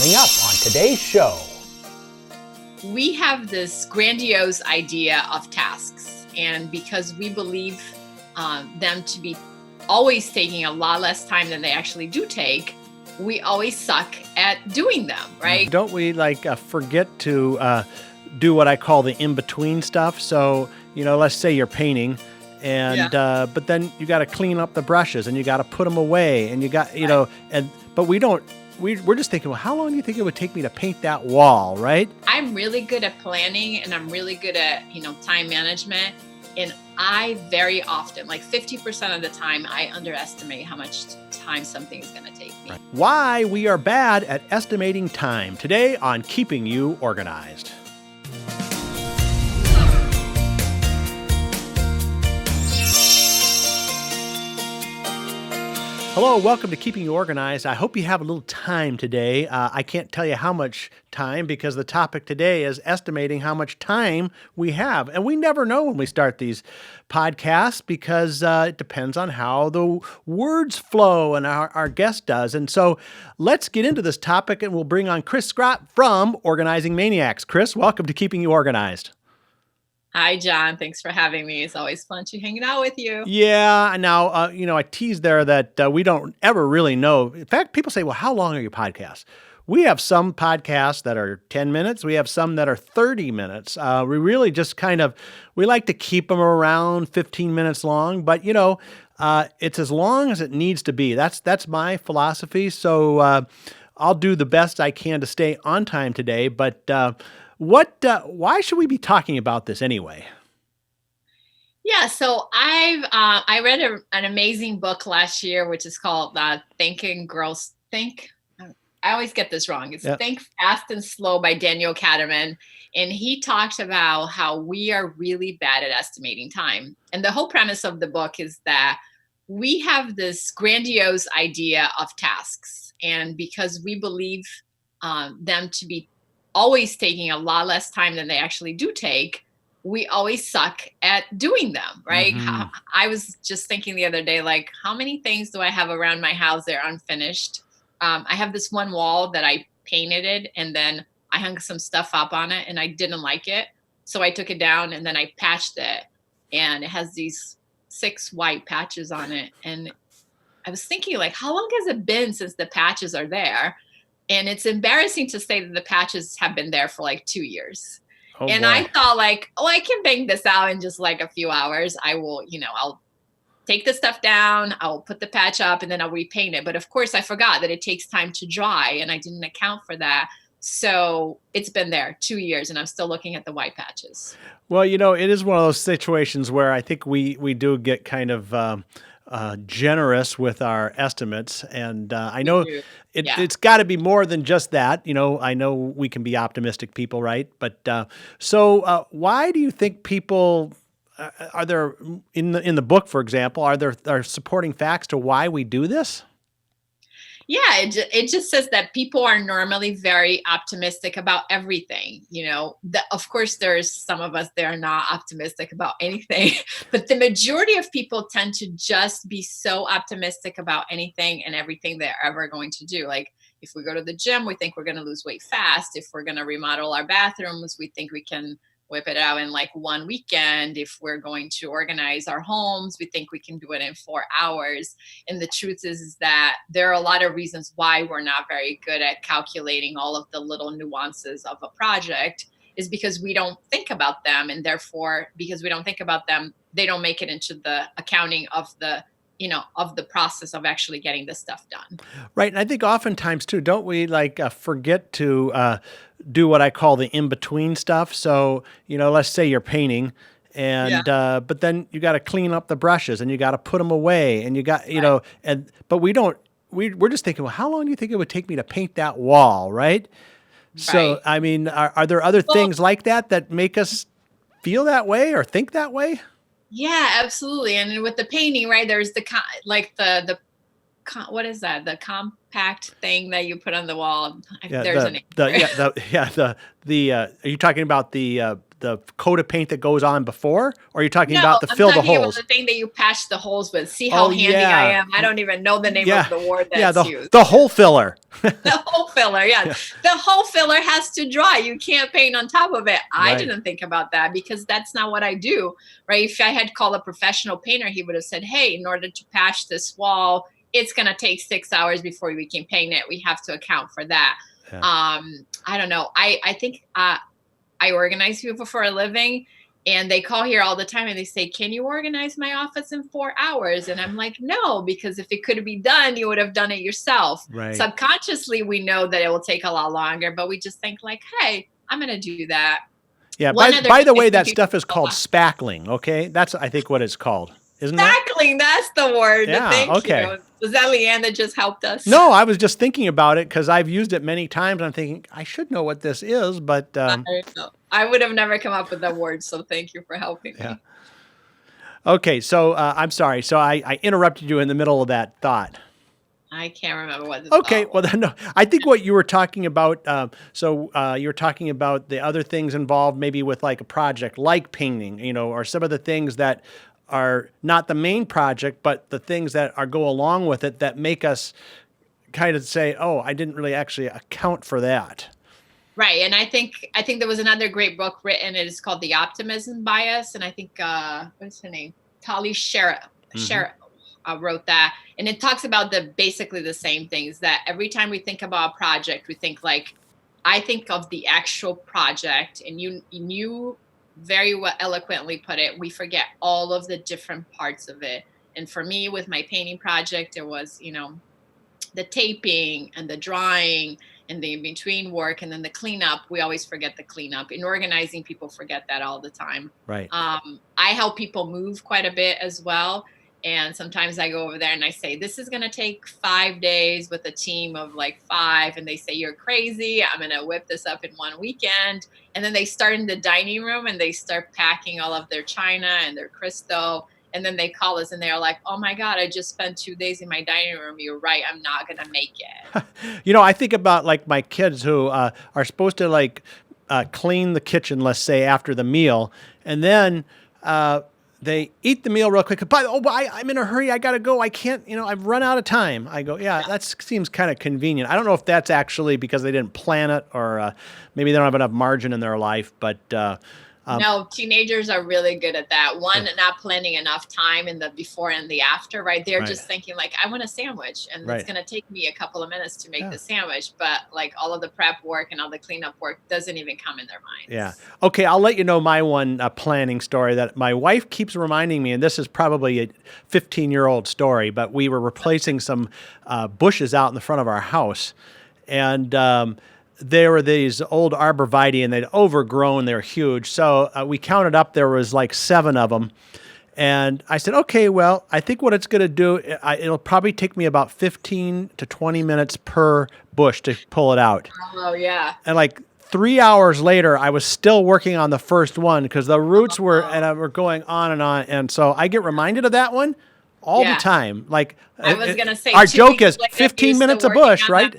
Coming up on today's show. We have this grandiose idea of tasks, and because we believe them to be always taking a lot less time than they actually do take, we always suck at doing them, right? Don't we forget to do what I call the in-between stuff? So, let's say you're painting and but then you got to clean up the brushes and you got to put them away and you got, but we're just thinking, well, how long do you think it would take me to paint that wall, right? I'm really good at planning and I'm really good at, time management. And I very often, like 50% of the time, I underestimate how much time something is going to take me. Right. Why we are bad at estimating time. Today on Keeping You Organized. Hello, welcome to Keeping You Organized. I hope you have a little time today. I can't tell you how much time because the topic today is estimating how much time we have. And we never know when we start these podcasts because it depends on how the words flow and our guest does. And so let's get into this topic and we'll bring on Chris Scott from Organizing Maniacs. Chris, welcome to Keeping You Organized. Hi, John. Thanks for having me. It's always fun to hanging out with you. Yeah. Now, I teased there that we don't ever really know. In fact, people say, well, how long are your podcasts? We have some podcasts that are 10 minutes. We have some that are 30 minutes. We really just we like to keep them around 15 minutes long, but it's as long as it needs to be. That's my philosophy. So I'll do the best I can to stay on time today, but why should we be talking about this anyway? Yeah, so I read an amazing book last year, which is called Think and Grow Think. I always get this wrong. It's Think Fast and Slow by Daniel Kahneman. And he talked about how we are really bad at estimating time. And the whole premise of the book is that we have this grandiose idea of tasks. And because we believe them to be always taking a lot less time than they actually do take, we always suck at doing them, right? Mm-hmm. I was just thinking the other day, like, how many things do I have around my house that are unfinished? I have this one wall that I painted it and then I hung some stuff up on it and I didn't like it. So I took it down and then I patched it and it has these 6 white patches on it. And I was thinking, like, how long has it been since the patches are there? And it's embarrassing to say that the patches have been there for like 2 years. Oh, and boy. I thought, like, I can bang this out in just like a few hours. I will, I'll take the stuff down, I'll put the patch up and then I'll repaint it. But of course I forgot that it takes time to dry and I didn't account for that. So it's been there 2 years and I'm still looking at the white patches. Well, it is one of those situations where I think we do get kind of generous with our estimates. And I know it's got to be more than just that. I know we can be optimistic people, right? But so why do you think people are there in the book, for example, are supporting facts to why we do this? Yeah, it just says that people are normally very optimistic about everything. Of course, there's some of us that are not optimistic about anything, but the majority of people tend to just be so optimistic about anything and everything they're ever going to do. Like if we go to the gym, we think we're going to lose weight fast. If we're going to remodel our bathrooms, we think we can whip it out in like one weekend. If we're going to organize our homes, we think we can do it in 4 hours. And the truth is that there are a lot of reasons why we're not very good at calculating all of the little nuances of a project is because we don't think about them. And therefore, because we don't think about them, they don't make it into the accounting of the process of actually getting this stuff done. Right. And I think oftentimes too, don't we forget to do what I call the in-between stuff? So, let's say you're painting and, but then you got to clean up the brushes and you got to put them away and you got, but we're just thinking, well, how long do you think it would take me to paint that wall? Right. So, I mean, are there other things like that make us feel that way or think that way? Yeah, absolutely. And with the painting, right, there's what is that? The compact thing that you put on the wall. Yeah, there's a name. Are you talking about the the coat of paint that goes on before, or are you talking No, about the I'm fill the talking about holes? the thing that you patch the holes with. See how Oh handy I yeah, am? I don't even know the name of yeah, the word yeah. that's used. The hole filler. The hole filler, yeah. Yeah. The hole filler has to dry. You can't paint on top of it. I Right. didn't think about that because that's not what I do, right? If I had called a professional painter, he would have said, hey, in order to patch this wall, it's going to take 6 hours before we can paint it. We have to account for that. Yeah. I don't know. I think I organize people for a living, and they call here all the time and they say, can you organize my office in 4 hours? And I'm like, no, because if it could be done, you would have done it yourself. Right. Subconsciously, we know that it will take a lot longer, but we just think like, hey, I'm going to do that. Yeah. One other By the thing way, we that do- stuff is called spackling. Okay, that's I think what it's called, isn't that? Spackling, that's the word. Yeah, Thank okay. you. Was that Leanne that just helped us? No, I was just thinking about it because I've used it many times. I'm thinking I should know what this is, but I don't know. I would have never come up with that word, so thank you for helping yeah. me. Okay, so I'm sorry. So I interrupted you in the middle of that thought. I can't remember what the Okay, thought well was. then, no, I think what you were talking about. You were talking about the other things involved, maybe with like a project like painting, or some of the things that are not the main project, but the things that go along with it that make us kind of say, "Oh, I didn't really actually account for that." Right, and I think there was another great book written. It is called The Optimism Bias, and I think what's her name, Tali Sher wrote that, and it talks about basically the same things. That every time we think about a project, we think like, I think of the actual project, and you very well eloquently put it. We forget all of the different parts of it. And for me, with my painting project, it was the taping and the drawing and the in-between work, and then the cleanup. We always forget the cleanup. In organizing, people forget that all the time. Right. I help people move quite a bit as well. And sometimes I go over there and I say, this is going to take 5 days with a team of like 5. And they say, you're crazy. I'm going to whip this up in 1 weekend. And then they start in the dining room and they start packing all of their china and their crystal. And then they call us and they're like, oh my God, I just spent 2 days in my dining room. You're right. I'm not going to make it. I think about like my kids who are supposed to like clean the kitchen, let's say after the meal, and then they eat the meal real quick. But I'm in a hurry. I got to go. I can't. I've run out of time. I go, yeah, that seems kind of convenient. I don't know if that's actually because they didn't plan it or maybe they don't have enough margin in their life. But no, teenagers are really good at that. One, not planning enough time in the before and the after, right? They're just thinking like, I want a sandwich and it's going to take me a couple of minutes to make the sandwich. But like all of the prep work and all the cleanup work doesn't even come in their minds. Yeah. Okay. I'll let you know my one planning story that my wife keeps reminding me, and this is probably a 15-year-old story, but we were replacing some bushes out in the front of our house. And there were these old arborvitae, and they'd overgrown. They're huge. So we counted up. There was like 7 of them. And I said, okay, well, I think what it's going to do, it'll probably take me about 15 to 20 minutes per bush to pull it out. Oh, yeah. And like 3 hours later, I was still working on the first one because the roots were going on and on. And so I get reminded of that one all the time. Like I was going to say, our joke is 15 minutes a bush, right?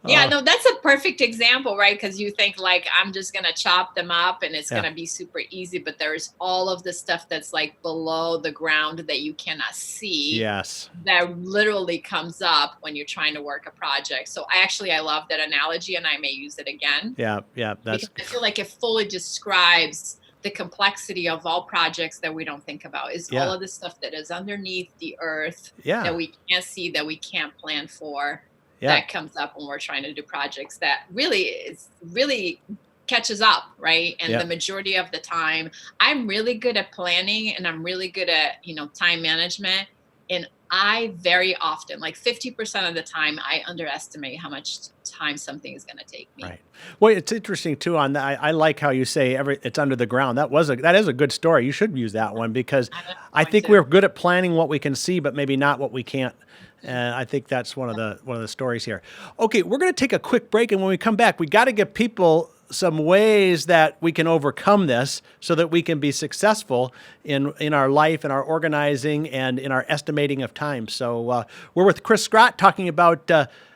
Yeah, no, that's a perfect example, right? Because you think like, I'm just going to chop them up and it's going to be super easy. But there's all of the stuff that's like below the ground that you cannot see. Yes. That literally comes up when you're trying to work a project. So I love that analogy and I may use it again. Yeah. Because I feel like it fully describes the complexity of all projects that we don't think about is all of the stuff that is underneath the earth that we can't see, that we can't plan for. That comes up when we're trying to do projects that really catches up, right? And the majority of the time, I'm really good at planning and I'm really good at, time management. And I very often, like 50% of the time, I underestimate how much time something is going to take me. Right. Well, it's interesting too on that. I like how you say it's under the ground. That is a good story. You should use that one because I think we're good at planning what we can see, but maybe not what we can't. And I think that's one of the stories here. Okay, we're going to take a quick break, and when we come back, we got to give people some ways that we can overcome this so that we can be successful in our life, in our organizing, and in our estimating of time. So we're with Chris Scott talking about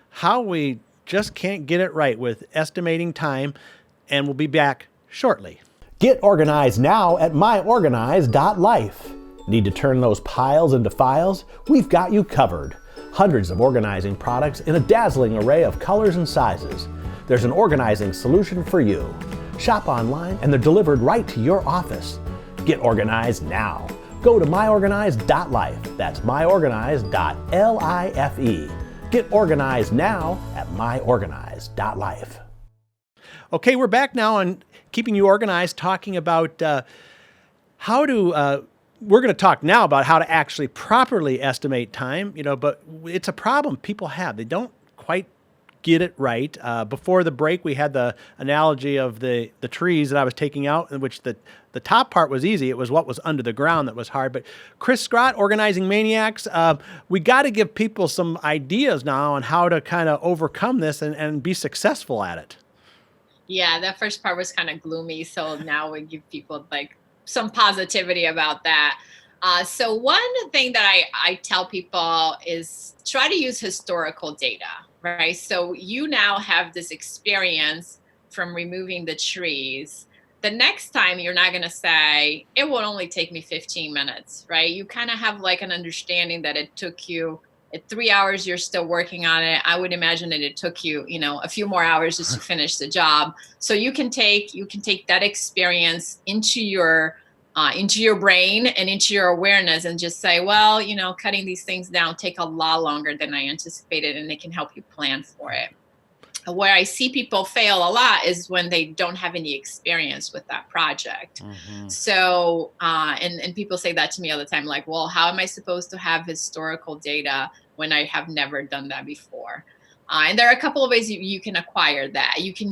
how we just can't get it right with estimating time. and we'll be back shortly. Get organized now at myorganize.life. Need to turn those piles into files? We've got you covered. Hundreds of organizing products in a dazzling array of colors and sizes. There's an organizing solution for you. Shop online and they're delivered right to your office. Get organized now. Go to myorganize.life. That's myorganize.life. Get organized now at myorganize.life. Okay, we're back now on keeping you organized, talking about how to. We're going to talk now about how to actually properly estimate time. But it's a problem people have. They don't quite get it right. Before the break, we had the analogy of the trees that I was taking out, in which the top part was easy. It was what was under the ground that was hard. But Chris Scrott, Organizing Maniacs, we got to give people some ideas now on how to kind of overcome this and be successful at it. Yeah, that first part was kind of gloomy. So now we give people like some positivity about that. So one thing that I tell people is try to use historical data, right? So you now have this experience from removing the trees. The next time you're not going to say, it will only take me 15 minutes, right? You kind of have like an understanding that it took you at 3 hours, you're still working on it. I would imagine that it took you, a few more hours just to finish the job. So you can take that experience into your brain and into your awareness and just say, well, cutting these things down take a lot longer than I anticipated, and it can help you plan for it. Where I see people fail a lot is when they don't have any experience with that project. Mm-hmm. So, and people say that to me all the time, like, well, how am I supposed to have historical data when I have never done that before? And there are a couple of ways you can acquire that. You can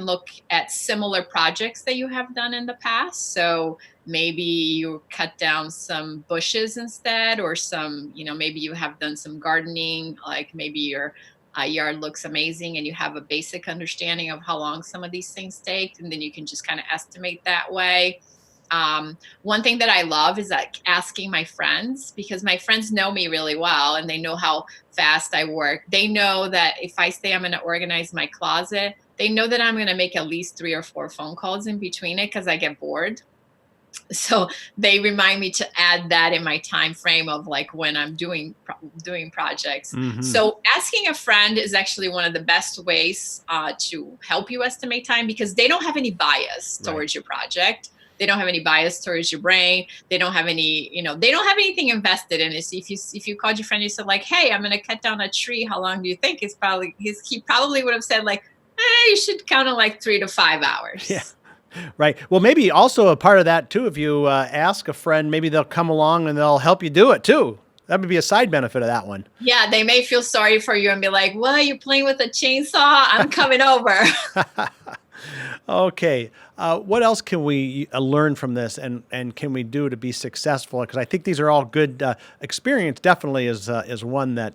look at similar projects that you have done in the past. So maybe you cut down some bushes instead, or some, maybe you have done some gardening, like maybe your yard looks amazing and you have a basic understanding of how long some of these things take, and then you can just kind of estimate that way. One thing that I love is like asking my friends, because my friends know me really well and they know how fast I work. They know that if I say I'm going to organize my closet, they know that I'm going to make at least 3 or 4 phone calls in between it because I get bored. So they remind me to add that in my time frame of like when I'm doing projects. Mm-hmm. So asking a friend is actually one of the best ways to help you estimate time, because they don't have any bias towards your project. They don't have any bias towards your brain. They don't have any, they don't have anything invested in it. So if you called your friend and you said like, hey, I'm going to cut down a tree, how long do you think? He probably would have said like, you should count on like 3 to 5 hours. Yeah. Right. Well, maybe also a part of that too, if you ask a friend, maybe they'll come along and they'll help you do it too. That would be a side benefit of that one. Yeah, they may feel sorry for you and be like, well, you're playing with a chainsaw? I'm coming over. Okay. What else can we learn from this and can we do to be successful? Because I think these are all good experience. Definitely is one that,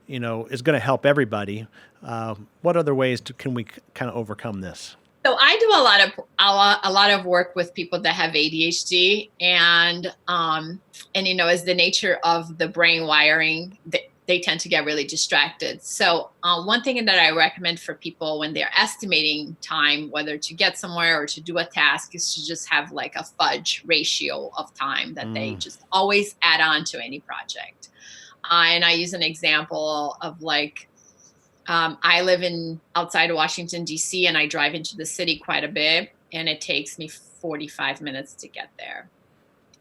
is going to help everybody. What other ways can we kind of overcome this? So I do a lot of work with people that have ADHD, and as the nature of the brain wiring, they tend to get really distracted. So one thing that I recommend for people when they're estimating time, whether to get somewhere or to do a task, is to just have like a fudge ratio of time that they just always add on to any project. And I use an example of like, I live outside of Washington, D.C., and I drive into the city quite a bit, and it takes me 45 minutes to get there.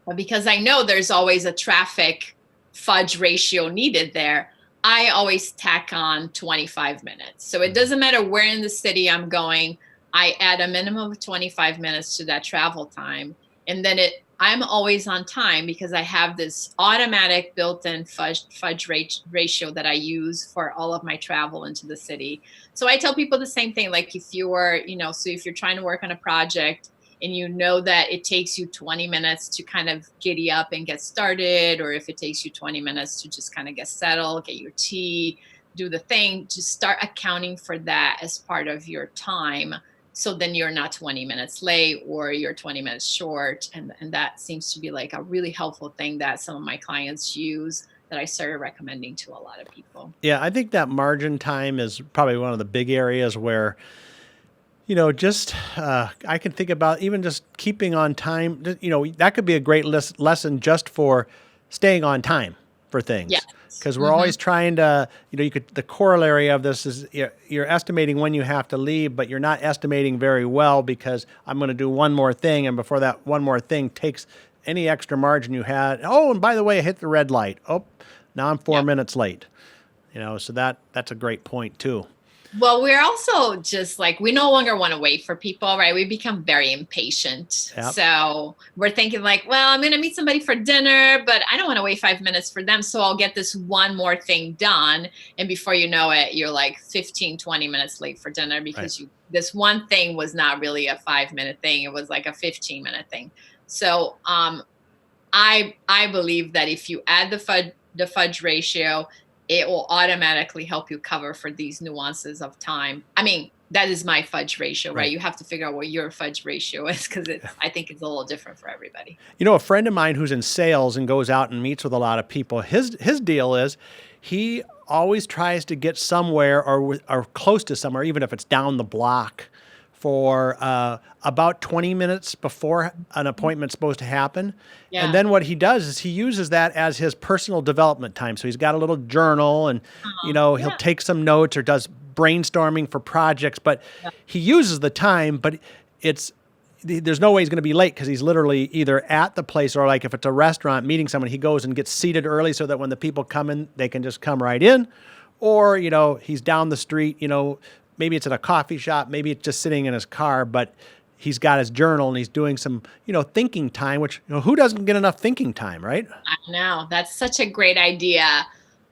But because I know there's always a traffic fudge ratio needed there, I always tack on 25 minutes. So it doesn't matter where in the city I'm going, I add a minimum of 25 minutes to that travel time. And then I'm always on time because I have this automatic built-in fudge ratio that I use for all of my travel into the city. So I tell people the same thing, like if you were, so if you're trying to work on a project and you know that it takes you 20 minutes to kind of giddy up and get started, or if it takes you 20 minutes to just kind of get settled, get your tea, do the thing, to start accounting for that as part of your time. So then you're not 20 minutes late or you're 20 minutes short. And that seems to be like a really helpful thing that some of my clients use, that I started recommending to a lot of people. Yeah, I think that margin time is probably one of the big areas where Just I can think about even just keeping on time. That could be a great lesson just for staying on time for things. Yes. Because we're always trying to, the corollary of this is you're estimating when you have to leave, but you're not estimating very well because I'm going to do one more thing. And before that one more thing takes any extra margin you had. Oh, and by the way, I hit the red light. Oh, now I'm 4 minutes late. So that's a great point too. Well, we're also just like, we no longer want to wait for people, right? We become very impatient. Yep. So we're thinking like, well, I'm going to meet somebody for dinner, but I don't want to wait 5 minutes for them. So I'll get this one more thing done. And before you know it, you're like 15, 20 minutes late for dinner because this one thing was not really a 5-minute thing. It was like a 15-minute thing. So I believe that if you add the fudge ratio, it will automatically help you cover for these nuances of time. I mean, that is my fudge ratio, right? You have to figure out what your fudge ratio is because I think it's a little different for everybody. A friend of mine who's in sales and goes out and meets with a lot of people, his deal is he always tries to get somewhere or close to somewhere, even if it's down the block, for about 20 minutes before an appointment's supposed to happen. Yeah. And then what he does is he uses that as his personal development time. So he's got a little journal and, he'll take some notes or does brainstorming for projects, but he uses the time, but there's no way he's going to be late because he's literally either at the place or like if it's a restaurant meeting someone, he goes and gets seated early so that when the people come in, they can just come right in. Or, he's down the street, maybe it's at a coffee shop, maybe it's just sitting in his car, but he's got his journal and he's doing some, thinking time, which, who doesn't get enough thinking time, right? I know. That's such a great idea.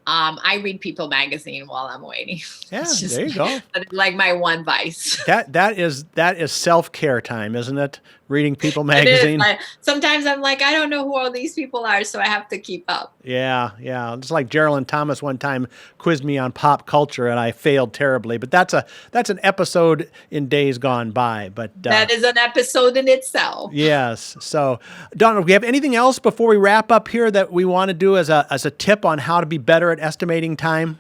I read People magazine while I'm waiting. Yeah, there you go. Like my one vice. That is self-care time, isn't it? Reading People magazine. Sometimes I'm like, I don't know who all these people are, so I have to keep up. Yeah. It's like Geraldine Thomas one time quizzed me on pop culture, and I failed terribly. But that's an episode in days gone by. But that is an episode in itself. Yes. So, Donna, do we have anything else before we wrap up here that we want to do as a tip on how to be better at estimating time?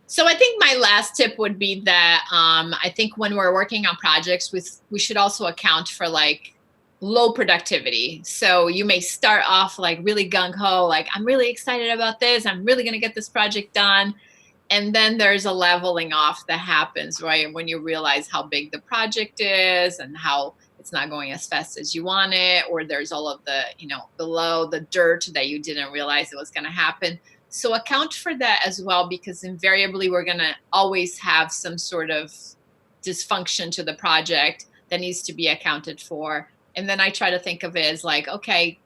So I think my last tip would be that I think when we're working on projects, we should also account for like low productivity. So you may start off like really gung-ho, like I'm really excited about this. I'm really going to get this project done. And then there's a leveling off that happens, right? When you realize how big the project is and how it's not going as fast as you want it, or there's all of the, below the dirt that you didn't realize it was going to happen. So account for that as well, because invariably we're going to always have some sort of dysfunction to the project that needs to be accounted for. And then I try to think of it as like, okay,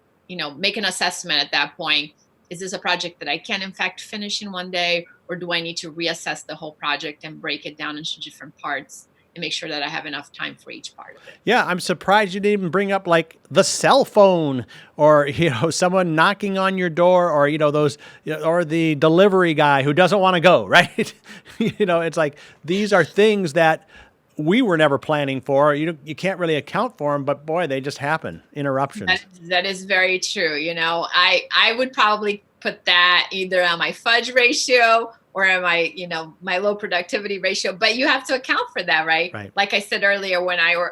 make an assessment at that point. Is this a project that I can in fact finish in one day, or do I need to reassess the whole project and break it down into different parts and make sure that I have enough time for each part of it? Yeah, I'm surprised you didn't even bring up like the cell phone or, someone knocking on your door or, those, or the delivery guy who doesn't want to go, right? It's like these are things that we were never planning for. You can't really account for them, but boy, they just happen. Interruptions. That is very true. I would probably put that either on my fudge ratio or on my, my low productivity ratio, but you have to account for that, right? Like I said earlier,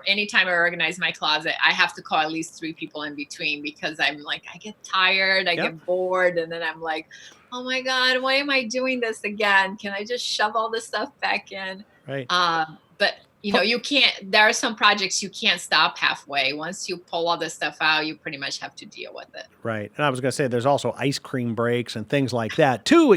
anytime I organize my closet, I have to call at least 3 people in between because I'm like, I get tired, I get bored. And then I'm like, oh my God, why am I doing this again? Can I just shove all this stuff back in? Right. But you can't, there are some projects you can't stop halfway. Once you pull all this stuff out, you pretty much have to deal with it. Right. And I was going to say, there's also ice cream breaks and things like that too.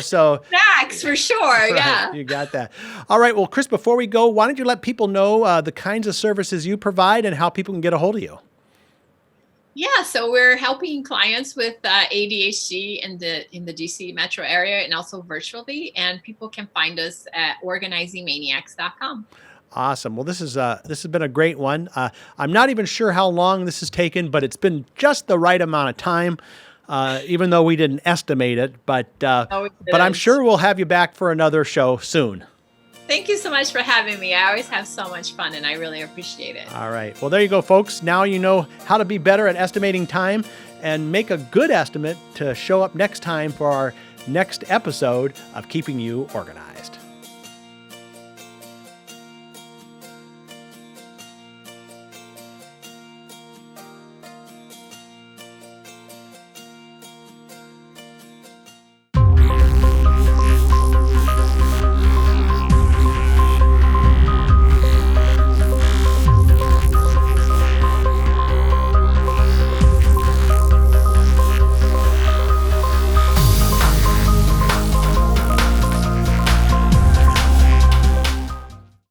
So. Snacks for sure. Right, yeah. You got that. All right. Well, Chris, before we go, why don't you let people know the kinds of services you provide and how people can get a hold of you? Yeah, so we're helping clients with ADHD in the DC metro area and also virtually. And people can find us at organizingmaniacs.com. Awesome. Well, this has been a great one. I'm not even sure how long this has taken, but it's been just the right amount of time, even though we didn't estimate it. But I'm sure we'll have you back for another show soon. Thank you so much for having me. I always have so much fun, and I really appreciate it. All right. Well, there you go, folks. Now you know how to be better at estimating time and make a good estimate to show up next time for our next episode of Keeping You Organized.